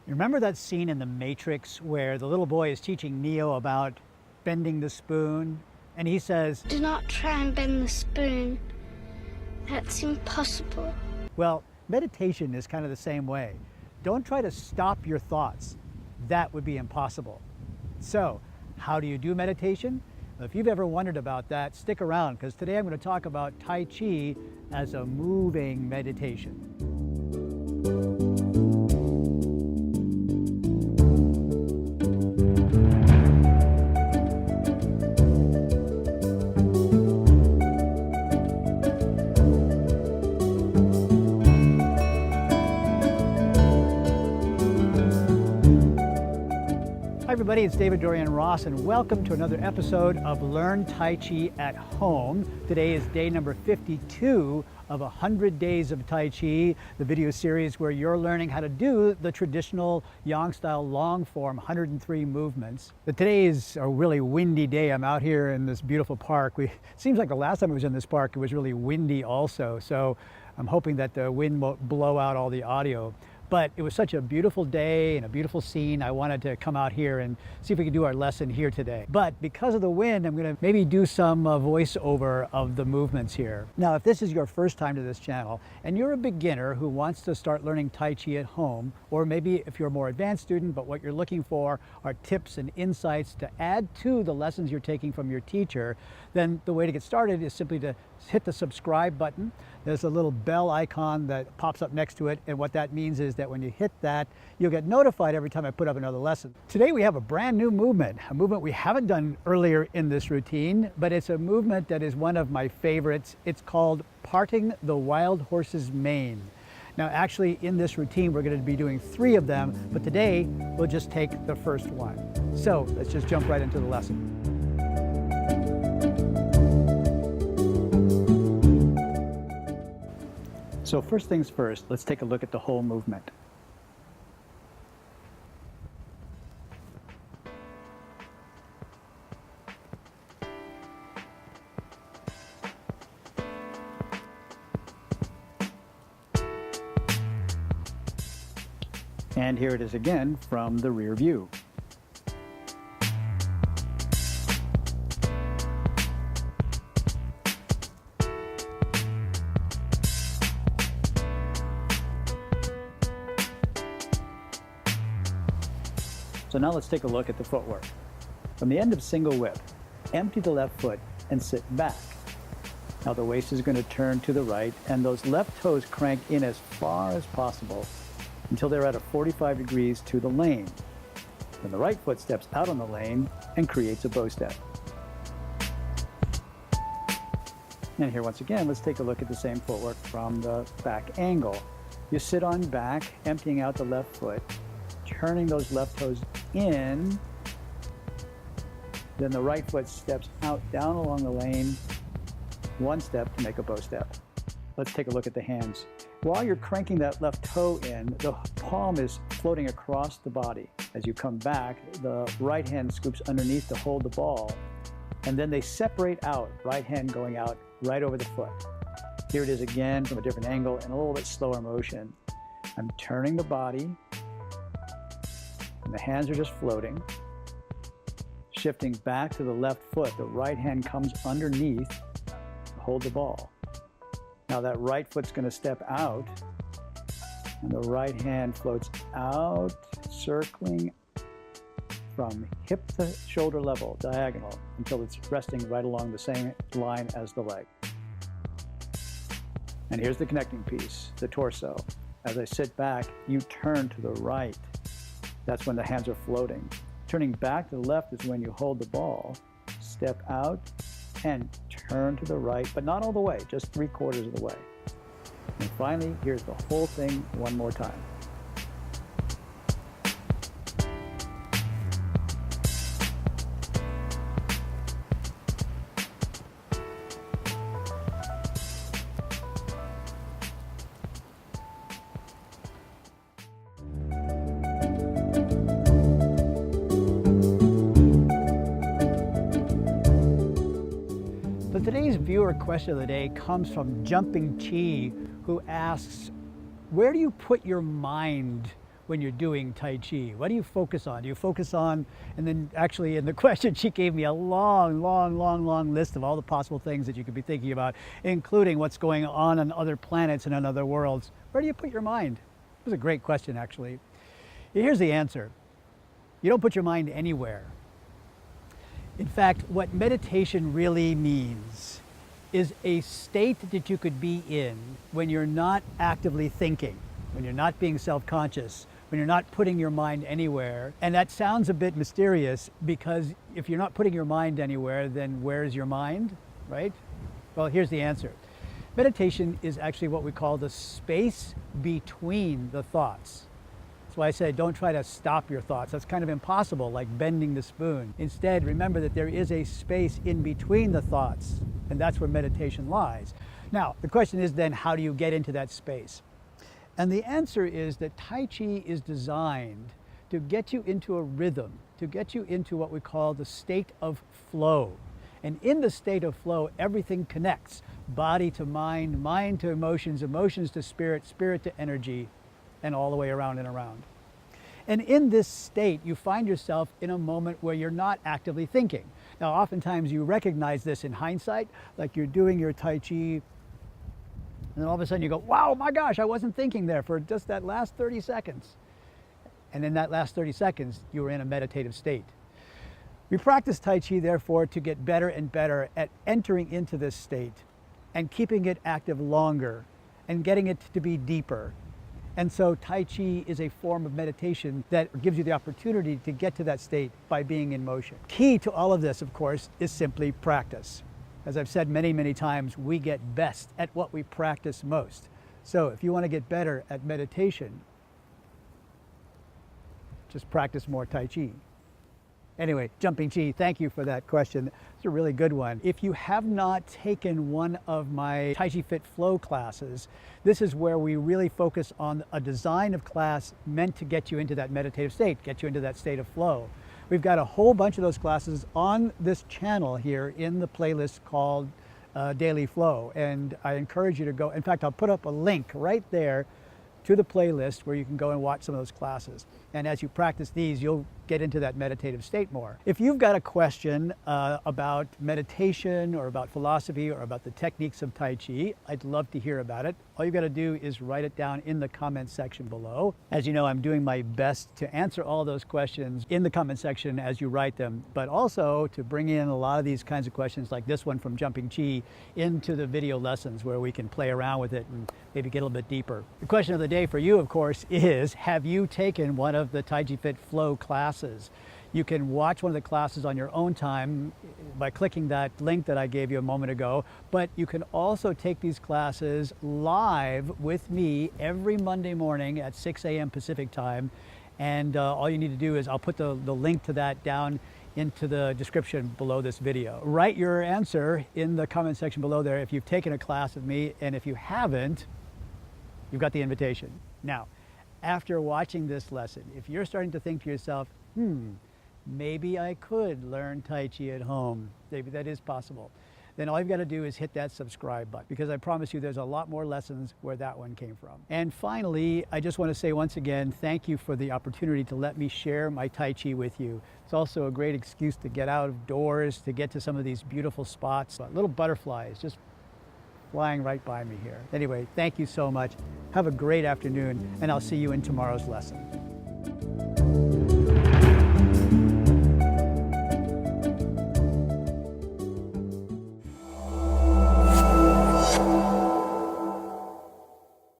You remember that scene in The Matrix where the little boy is teaching Neo about bending the spoon? And he says, "Do not try and bend the spoon. That's impossible." well, meditation is kind of the same way. Don't try to stop your thoughts. That would be impossible. So, how do you do meditation? If you've ever wondered about that, stick around, because today I'm going to talk about Tai Chi as a moving meditation. Hi everybody, it's David-Dorian Ross and welcome to another episode of Learn Tai Chi at Home. Today is day number 52 of 100 Days of Tai Chi, the video series where you're learning how to do the traditional Yang-style long form 103 movements. But today is a really windy day. I'm out here in this beautiful park. It seems like the last time I was in this park it was really windy also, so I'm hoping that the wind won't blow out all the audio. But it was such a beautiful day and a beautiful scene. I wanted to come out here and see if we could do our lesson here today. But because of the wind, I'm going to maybe do some voiceover of the movements here. Now, if this is your first time to this channel and you're a beginner who wants to start learning Tai Chi at home, or maybe if you're a more advanced student, but what you're looking for are tips and insights to add to the lessons you're taking from your teacher, then the way to get started is simply to hit the subscribe button. There's a little bell icon that pops up next to it, and what that means is that when you hit that, you'll get notified every time I put up another lesson. Today we have a brand new movement, a movement we haven't done earlier in this routine, but it's a movement that is one of my favorites. It's called parting the wild horse's mane. Now actually in this routine we're going to be doing 3 of them, but today we'll just take the first one. So let's just jump right into the lesson. So first things first, let's take a look at the whole movement. And here it is again from the rear view. So now let's take a look at the footwork. From the end of single whip, empty the left foot and sit back. Now the waist is going to turn to the right and those left toes crank in as far as possible until they're at a 45 degrees to the lane. Then the right foot steps out on the lane and creates a bow step. And here once again, let's take a look at the same footwork from the back angle. You sit on back, emptying out the left foot, turning those left toes in, then the right foot steps out down along the lane, 1 step to make a bow step. Let's take a look at the hands. While you're cranking that left toe in, the palm is floating across the body. As you come back, the right hand scoops underneath to hold the ball, and then they separate out, right hand going out right over the foot. Here it is again from a different angle and a little bit slower motion. I'm turning the body, and the hands are just floating. Shifting back to the left foot, the right hand comes underneath to hold the ball. Now that right foot's going to step out, and the right hand floats out, circling from hip to shoulder level, diagonal, until it's resting right along the same line as the leg. And here's the connecting piece, the torso. As I sit back, you turn to the right. That's when the hands are floating. Turning back to the left is when you hold the ball, step out, and turn to the right, but not all the way, just 3/4 of the way. And finally, here's the whole thing one more time. Today's viewer question of the day comes from Jumping Chi, who asks, where do you put your mind when you're doing Tai Chi? What do you focus on? Do you focus on, and then actually in the question, she gave me a long list of all the possible things that you could be thinking about, including what's going on other planets and on other worlds. Where do you put your mind? It was a great question, actually. Here's the answer. You don't put your mind anywhere. In fact, what meditation really means is a state that you could be in when you're not actively thinking, when you're not being self-conscious, when you're not putting your mind anywhere. And that sounds a bit mysterious, because if you're not putting your mind anywhere, then where's your mind, right? Well, here's the answer. Meditation is actually what we call the space between the thoughts. That's why I said don't try to stop your thoughts. That's kind of impossible, like bending the spoon. Instead, remember that there is a space in between the thoughts, and that's where meditation lies. Now, the question is then, how do you get into that space? And the answer is that Tai Chi is designed to get you into a rhythm, to get you into what we call the state of flow. And in the state of flow, everything connects. Body to mind, mind to emotions, emotions to spirit, spirit to energy, and all the way around and around. And in this state, you find yourself in a moment where you're not actively thinking. Now, oftentimes you recognize this in hindsight, like you're doing your Tai Chi, and then all of a sudden you go, wow, my gosh, I wasn't thinking there for just that last 30 seconds. And in that last 30 seconds, you were in a meditative state. We practice Tai Chi, therefore, to get better and better at entering into this state and keeping it active longer and getting it to be deeper. And so Tai Chi is a form of meditation that gives you the opportunity to get to that state by being in motion. Key to all of this, of course, is simply practice. As I've said many times, we get best at what we practice most. So if you want to get better at meditation, just practice more Tai Chi. Anyway, Jumping Chi, thank you for that question. It's a really good one. If you have not taken one of my Tai Chi Fit Flow classes, this is where we really focus on a design of class meant to get you into that meditative state, get you into that state of flow. We've got a whole bunch of those classes on this channel here in the playlist called Daily Flow, and I encourage you to go. In fact, I'll put up a link right there to the playlist where you can go and watch some of those classes. And as you practice these, you'll get into that meditative state more. If you've got a question about meditation or about philosophy or about the techniques of Tai Chi, I'd love to hear about it. All you've got to do is write it down in the comment section below. As you know, I'm doing my best to answer all those questions in the comment section as you write them, but also to bring in a lot of these kinds of questions like this one from Jumping Chi into the video lessons where we can play around with it and maybe get a little bit deeper. The question of the day for you, of course, is have you taken one of the Tai Chi Fit Flow classes? You can watch one of the classes on your own time by clicking that link that I gave you a moment ago, but you can also take these classes live with me every Monday morning at 6 a.m. Pacific time. And all you need to do is I'll put the link to that down into the description below this video. Write your answer in the comment section below there if you've taken a class with me, and if you haven't, you've got the invitation. Now, after watching this lesson, if you're starting to think to yourself, maybe I could learn Tai Chi at home, maybe that is possible, then all you've got to do is hit that subscribe button, because I promise you there's a lot more lessons where that one came from. And finally, I just want to say once again, thank you for the opportunity to let me share my Tai Chi with you. It's also a great excuse to get out of doors, to get to some of these beautiful spots. Little butterflies just flying right by me here. Anyway, thank you so much. Have a great afternoon, and I'll see you in tomorrow's lesson.